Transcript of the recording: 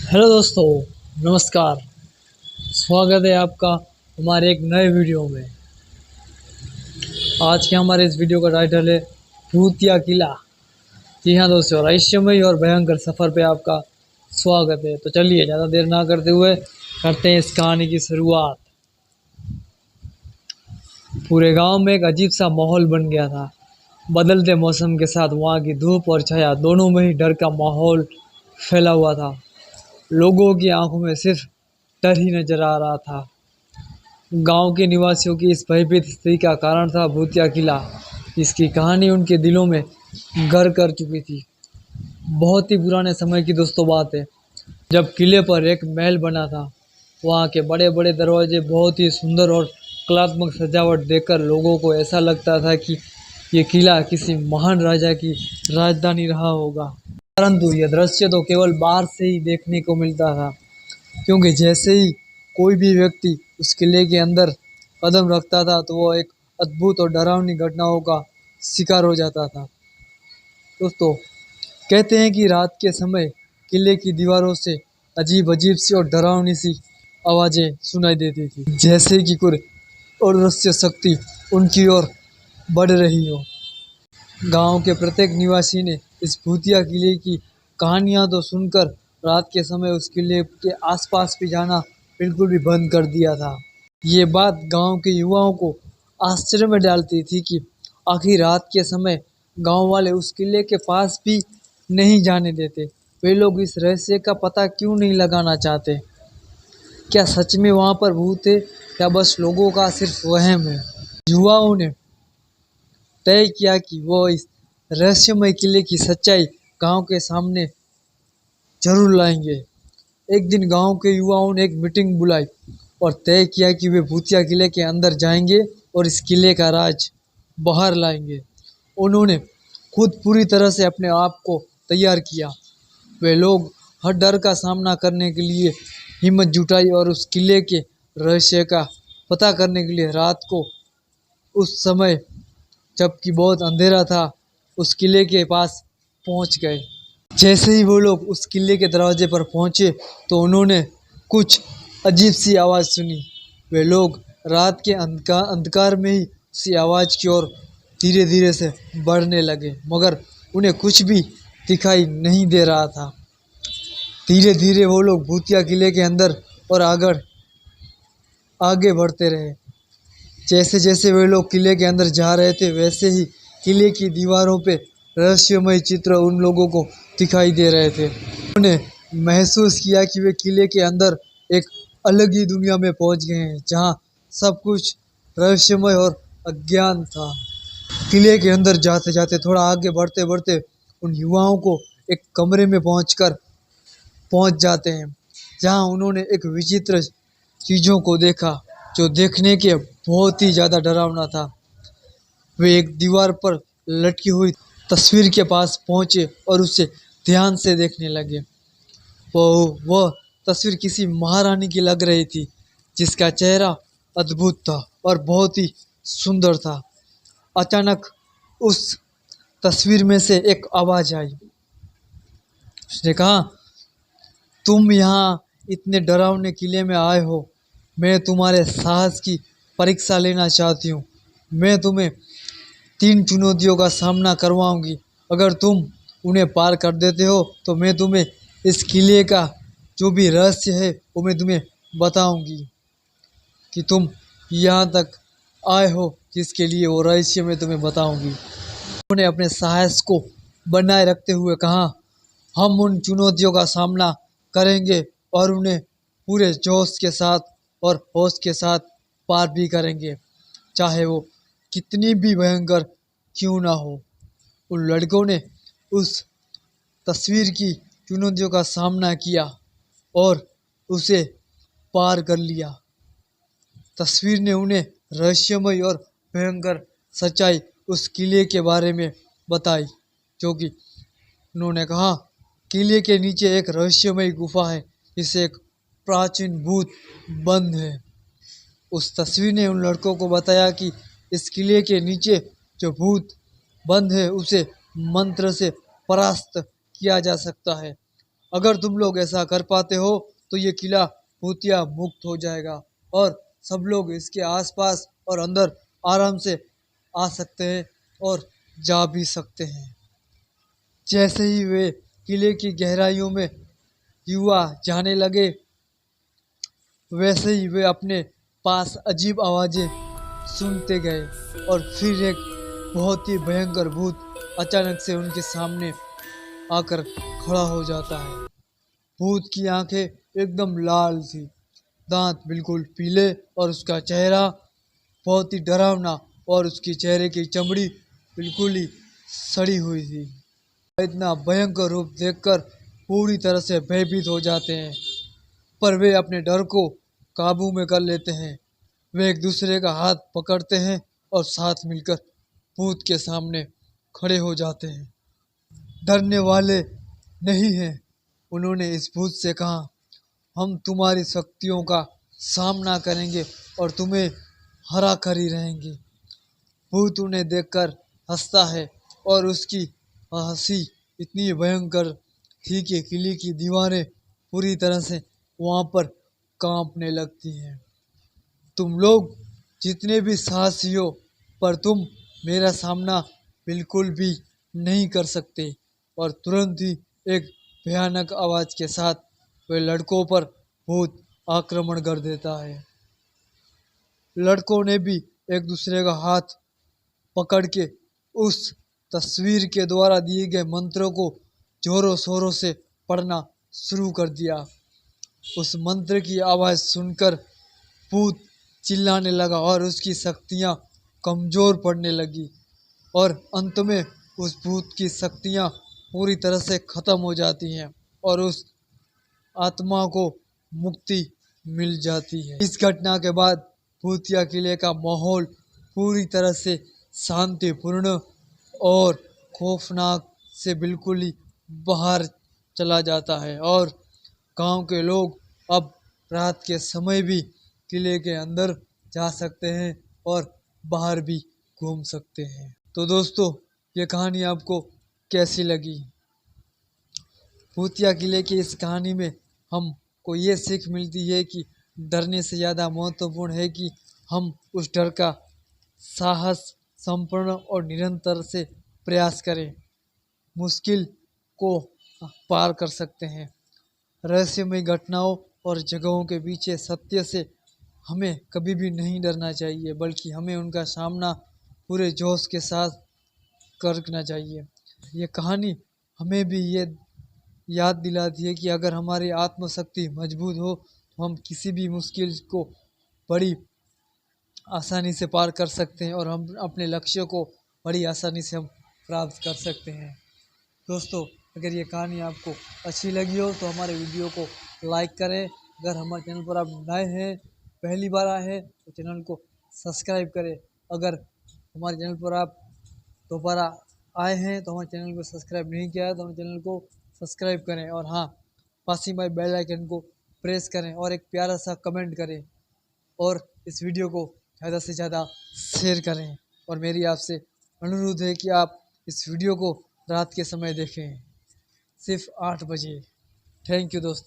Hello दोस्तों, नमस्कार। स्वागत है आपका हमारे एक नए वीडियो में। आज के हमारे इस वीडियो का टाइटल है भूतिया किला। जी हाँ दोस्तों, रहस्यमय और भयंकर सफ़र पे आपका स्वागत है। तो चलिए ज़्यादा देर ना करते हुए करते हैं इस कहानी की शुरुआत। पूरे गांव में एक अजीब सा माहौल बन गया था। बदलते मौसम के साथ वहाँ की धूप और छाया दोनों में ही डर का माहौल फैला हुआ था। लोगों की आंखों में सिर्फ डर ही नजर आ रहा था। गांव के निवासियों की इस भयभीत स्थिति का कारण था भूतिया किला। इसकी कहानी उनके दिलों में घर कर चुकी थी। बहुत ही पुराने समय की दोस्तों बात है, जब किले पर एक महल बना था। वहाँ के बड़े बड़े दरवाजे बहुत ही सुंदर और कलात्मक सजावट देखकर लोगों को ऐसा लगता था कि ये किला किसी महान राजा की राजधानी रहा होगा। परंतु यह दृश्य तो केवल बाहर से ही देखने को मिलता था, क्योंकि जैसे ही कोई भी व्यक्ति उस किले के अंदर कदम रखता था तो वो एक अद्भुत और डरावनी घटनाओं का शिकार हो जाता था। दोस्तों, कहते हैं कि रात के समय किले की दीवारों से अजीब अजीब सी और डरावनी सी आवाज़ें सुनाई देती थी, जैसे कि कोई अदृश्य शक्ति उनकी ओर बढ़ रही हो। गांव के प्रत्येक निवासी ने इस भूतिया किले की कहानियां तो सुनकर रात के समय उस किले के आसपास भी जाना बिल्कुल भी बंद कर दिया था। ये बात गांव के युवाओं को आश्चर्य में डालती थी कि आखिर रात के समय गांव वाले उस किले के पास भी नहीं जाने देते। वे लोग इस रहस्य का पता क्यों नहीं लगाना चाहते? क्या सच में वहां पर भूत है या बस लोगों का सिर्फ वहम है? युवाओं ने तय किया कि वो इस रहस्यमय किले की सच्चाई गांव के सामने जरूर लाएंगे। एक दिन गांव के युवाओं ने एक मीटिंग बुलाई और तय किया कि वे भूतिया किले के अंदर जाएंगे और इस किले का राज बाहर लाएंगे। उन्होंने खुद पूरी तरह से अपने आप को तैयार किया। वे लोग हर डर का सामना करने के लिए हिम्मत जुटाई और उस किले के रहस्य का पता करने के लिए रात को, उस समय जबकि बहुत अंधेरा था, उस किले के पास पहुंच गए। जैसे ही वो लोग उस किले के दरवाजे पर पहुंचे तो उन्होंने कुछ अजीब सी आवाज़ सुनी। वे लोग रात के अंधकार में ही उसी आवाज़ की ओर धीरे धीरे से बढ़ने लगे, मगर उन्हें कुछ भी दिखाई नहीं दे रहा था। धीरे धीरे वो लोग भूतिया किले के अंदर और आगे बढ़ते रहे। जैसे जैसे वे लोग किले के अंदर जा रहे थे, वैसे ही किले की दीवारों पे रहस्यमय चित्र उन लोगों को दिखाई दे रहे थे। उन्होंने महसूस किया कि वे किले के अंदर एक अलग ही दुनिया में पहुंच गए हैं, जहां सब कुछ रहस्यमय और अज्ञान था। किले के अंदर जाते जाते, थोड़ा आगे बढ़ते बढ़ते उन युवाओं को एक कमरे में पहुंच जाते हैं, जहां उन्होंने एक विचित्र चीज़ों को देखा, जो देखने के बहुत ही ज़्यादा डरावना था। वे एक दीवार पर लटकी हुई तस्वीर के पास पहुंचे और उसे ध्यान से देखने लगे। वह तस्वीर किसी महारानी की लग रही थी, जिसका चेहरा अद्भुत था और बहुत ही सुंदर था। अचानक उस तस्वीर में से एक आवाज़ आई। उसने कहा, तुम यहाँ इतने डरावने किले में आए हो, मैं तुम्हारे साहस की परीक्षा लेना चाहती हूँ। मैं तुम्हें 3 चुनौतियों का सामना करवाऊंगी। अगर तुम उन्हें पार कर देते हो तो मैं तुम्हें इस किले का जो भी रहस्य है वो मैं तुम्हें बताऊंगी कि तुम यहाँ तक आए हो, जिसके लिए वो रहस्य मैं तुम्हें बताऊंगी। उन्होंने अपने साहस को बनाए रखते हुए कहा, हम उन चुनौतियों का सामना करेंगे और उन्हें पूरे जोश के साथ और होश के साथ पार भी करेंगे, चाहे वो कितनी भी भयंकर क्यों ना हो। उन लड़कों ने उस तस्वीर की चुनौतियों का सामना किया और उसे पार कर लिया। तस्वीर ने उन्हें रहस्यमय और भयंकर सच्चाई उस किले के बारे में बताई, जो कि उन्होंने कहा, किले के नीचे एक रहस्यमय गुफा है, जिसे एक प्राचीन भूत बंद है। उस तस्वीर ने उन लड़कों को बताया कि इस किले के नीचे जो भूत बंद है, उसे मंत्र से परास्त किया जा सकता है अगर तुम लोग ऐसा कर पाते हो तो ये किला भूतिया मुक्त हो जाएगा और सब लोग इसके आसपास और अंदर आराम से आ सकते हैं और जा भी सकते हैं। जैसे ही वे किले की गहराइयों में युवा जाने लगे, वैसे ही वे अपने पास अजीब आवाजें सुनते गए और फिर एक बहुत ही भयंकर भूत अचानक से उनके सामने आकर खड़ा हो जाता है। भूत की आंखें एकदम लाल थी, दांत बिल्कुल पीले और उसका चेहरा बहुत ही डरावना और उसकी चेहरे की चमड़ी बिल्कुल ही सड़ी हुई थी। इतना भयंकर रूप देखकर पूरी तरह से भयभीत हो जाते हैं, पर वे अपने डर को काबू में कर लेते हैं। वे एक दूसरे का हाथ पकड़ते हैं और साथ मिलकर भूत के सामने खड़े हो जाते हैं। डरने वाले नहीं हैं, उन्होंने इस भूत से कहा। हम तुम्हारी शक्तियों का सामना करेंगे और तुम्हें हरा कर ही रहेंगे। भूत उन्हें देखकर हंसता है और उसकी हंसी इतनी भयंकर थी कि किले की दीवारें पूरी तरह से वहां पर कांपने लगती हैं। तुम लोग जितने भी साहसी हो, पर तुम मेरा सामना बिल्कुल भी नहीं कर सकते। और तुरंत ही एक भयानक आवाज के साथ वे लड़कों पर भूत आक्रमण कर देता है। लड़कों ने भी एक दूसरे का हाथ पकड़ के उस तस्वीर के द्वारा दिए गए मंत्रों को जोरों शोरों से पढ़ना शुरू कर दिया। उस मंत्र की आवाज सुनकर भूत चिल्लाने लगा और उसकी शक्तियां कमजोर पड़ने लगी और अंत में उस भूत की शक्तियां पूरी तरह से खत्म हो जाती हैं और उस आत्मा को मुक्ति मिल जाती है। इस घटना के बाद भूतिया किले का माहौल पूरी तरह से शांतिपूर्ण और खौफनाक से बिल्कुल ही बाहर चला जाता है और गांव के लोग अब रात के समय भी किले के अंदर जा सकते हैं और बाहर भी घूम सकते हैं। तो दोस्तों, ये कहानी आपको कैसी लगी? भूतिया किले की इस कहानी में हमको ये सीख मिलती है कि डरने से ज़्यादा महत्वपूर्ण है कि हम उस डर का साहस संपूर्ण और निरंतर से प्रयास करें। मुश्किल को पार कर सकते हैं। रहस्यमय घटनाओं और जगहों के पीछे सत्य से हमें कभी भी नहीं डरना चाहिए, बल्कि हमें उनका सामना पूरे जोश के साथ करना चाहिए। ये कहानी हमें भी ये याद दिलाती है कि अगर हमारी आत्मशक्ति मजबूत हो तो हम किसी भी मुश्किल को बड़ी आसानी से पार कर सकते हैं और हम अपने लक्ष्यों को बड़ी आसानी से हम प्राप्त कर सकते हैं। दोस्तों, अगर ये कहानी आपको अच्छी लगी हो तो हमारे वीडियो को लाइक करें। अगर हमारे चैनल पर आप नए हैं, पहली बार आए हैं, तो चैनल को सब्सक्राइब करें। अगर हमारे चैनल पर आप दोबारा आए हैं तो हमारे चैनल को सब्सक्राइब नहीं किया है तो हमारे चैनल को सब्सक्राइब करें और हाँ, पास ही में बेल आइकन को प्रेस करें और एक प्यारा सा कमेंट करें और इस वीडियो को ज़्यादा से ज़्यादा शेयर करें। और मेरी आपसे अनुरोध है कि आप इस वीडियो को रात के समय देखें, सिर्फ 8 बजे। थैंक यू दोस्तों।